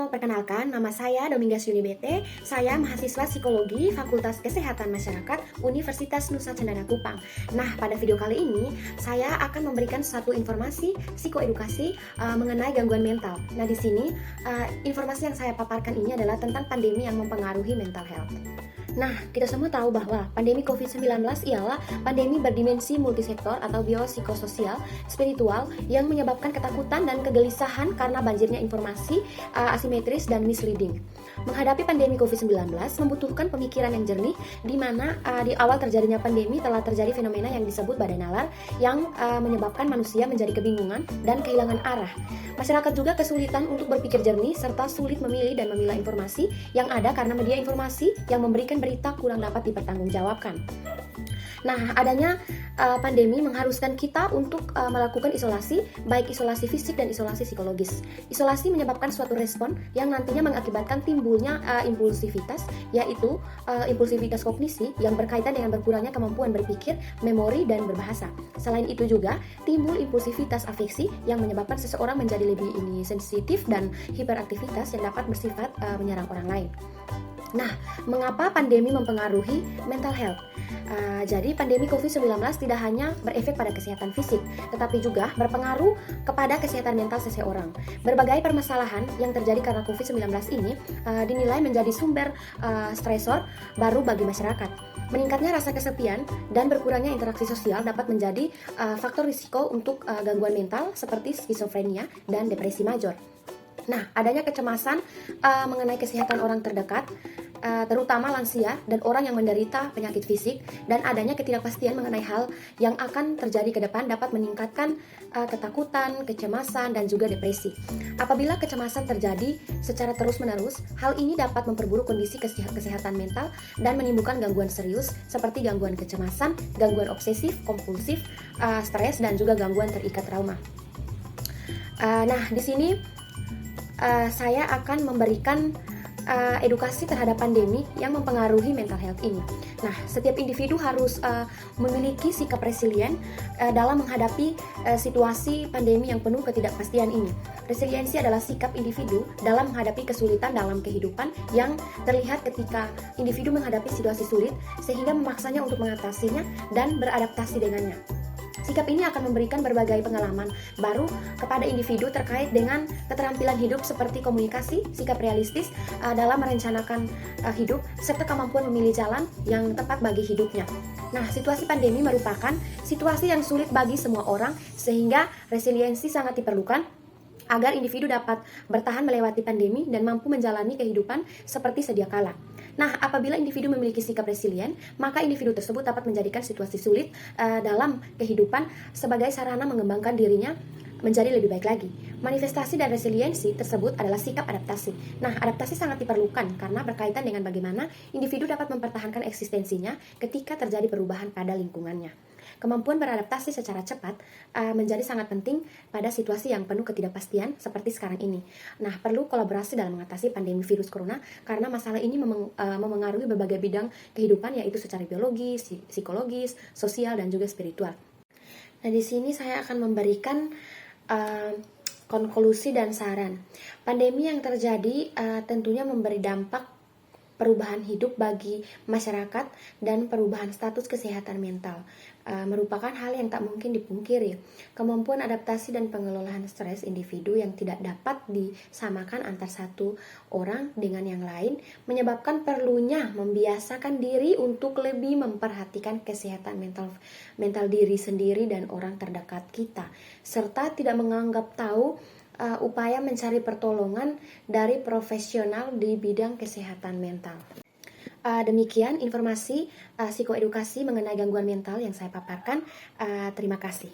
perkenalkan, nama saya Domingas Yunibete. Saya mahasiswa Psikologi Fakultas Kesehatan Masyarakat Universitas Nusa Cendana Kupang. Nah, pada video kali ini, saya akan memberikan suatu informasi psikoedukasi mengenai gangguan mental. Nah, di sini informasi yang saya paparkan ini adalah tentang pandemi yang mempengaruhi mental health. Nah, kita semua tahu bahwa pandemi COVID-19 ialah pandemi berdimensi multisektor atau biopsikososial, spiritual yang menyebabkan ketakutan dan kegelisahan karena banjirnya informasi asimetris dan misleading. Menghadapi pandemi COVID-19 membutuhkan pemikiran yang jernih, di mana di awal terjadinya pandemi telah terjadi fenomena yang disebut badai nalar yang menyebabkan manusia menjadi kebingungan dan kehilangan arah. Masyarakat juga kesulitan untuk berpikir jernih serta sulit memilih dan memilah informasi yang ada karena media informasi yang memberikan berita kurang dapat dipertanggungjawabkan. Nah, adanya pandemi mengharuskan kita untuk melakukan isolasi, baik isolasi fisik dan isolasi psikologis. Isolasi menyebabkan suatu respon yang nantinya mengakibatkan timbulnya impulsivitas, yaitu impulsivitas kognisi yang berkaitan dengan berkurangnya kemampuan berpikir, memori, dan berbahasa. Selain itu juga timbul impulsivitas afeksi yang menyebabkan seseorang menjadi lebih sensitif dan hiperaktivitas yang dapat bersifat menyerang orang lain. Nah, mengapa pandemi mempengaruhi mental health? Jadi pandemi COVID-19 tidak hanya berefek pada kesehatan fisik, tetapi juga berpengaruh kepada kesehatan mental seseorang. Berbagai permasalahan yang terjadi karena COVID-19 ini dinilai menjadi sumber stresor baru bagi masyarakat. Meningkatnya rasa kesepian dan berkurangnya interaksi sosial dapat menjadi faktor risiko untuk gangguan mental seperti skizofrenia dan depresi major. Nah, adanya kecemasan mengenai kesehatan orang terdekat, terutama lansia dan orang yang menderita penyakit fisik, dan adanya ketidakpastian mengenai hal yang akan terjadi ke depan dapat meningkatkan ketakutan, kecemasan, dan juga depresi. Apabila kecemasan terjadi secara terus-menerus, hal ini dapat memperburuk kondisi kesehatan mental dan menimbulkan gangguan serius seperti gangguan kecemasan, gangguan obsesif, kompulsif, stres, dan juga gangguan terikat trauma. Nah, di sini saya akan memberikan edukasi terhadap pandemi yang mempengaruhi mental health ini. Nah, setiap individu harus memiliki sikap resilient dalam menghadapi situasi pandemi yang penuh ketidakpastian ini. Resiliensi adalah sikap individu dalam menghadapi kesulitan dalam kehidupan yang terlihat ketika individu menghadapi situasi sulit sehingga memaksanya untuk mengatasinya dan beradaptasi dengannya. Sikap ini akan memberikan berbagai pengalaman baru kepada individu terkait dengan keterampilan hidup seperti komunikasi, sikap realistis dalam merencanakan hidup, serta kemampuan memilih jalan yang tepat bagi hidupnya. Nah, situasi pandemi merupakan situasi yang sulit bagi semua orang, sehingga resiliensi sangat diperlukan agar individu dapat bertahan melewati pandemi dan mampu menjalani kehidupan seperti sedia kala. Nah, apabila individu memiliki sikap resilient, maka individu tersebut dapat menjadikan situasi sulit dalam kehidupan sebagai sarana mengembangkan dirinya menjadi lebih baik lagi. Manifestasi dan resiliensi tersebut adalah sikap adaptasi. Nah, adaptasi sangat diperlukan karena berkaitan dengan bagaimana individu dapat mempertahankan eksistensinya ketika terjadi perubahan pada lingkungannya. Kemampuan beradaptasi secara cepat menjadi sangat penting pada situasi yang penuh ketidakpastian seperti sekarang ini. Nah, perlu kolaborasi dalam mengatasi pandemi virus corona karena masalah ini memengaruhi berbagai bidang kehidupan, yaitu secara biologis, psikologis, sosial, dan juga spiritual. Nah, di sini saya akan memberikan konklusi dan saran. Pandemi yang terjadi tentunya memberi dampak perubahan hidup bagi masyarakat dan perubahan status kesehatan mental. Merupakan hal yang tak mungkin dipungkiri. Kemampuan adaptasi dan pengelolaan stres individu yang tidak dapat disamakan antar satu orang dengan yang lain menyebabkan perlunya membiasakan diri untuk lebih memperhatikan kesehatan mental diri sendiri dan orang terdekat kita, serta tidak menganggap tahu upaya mencari pertolongan dari profesional di bidang kesehatan mental. Demikian informasi psikoedukasi mengenai gangguan mental yang saya paparkan. Terima kasih.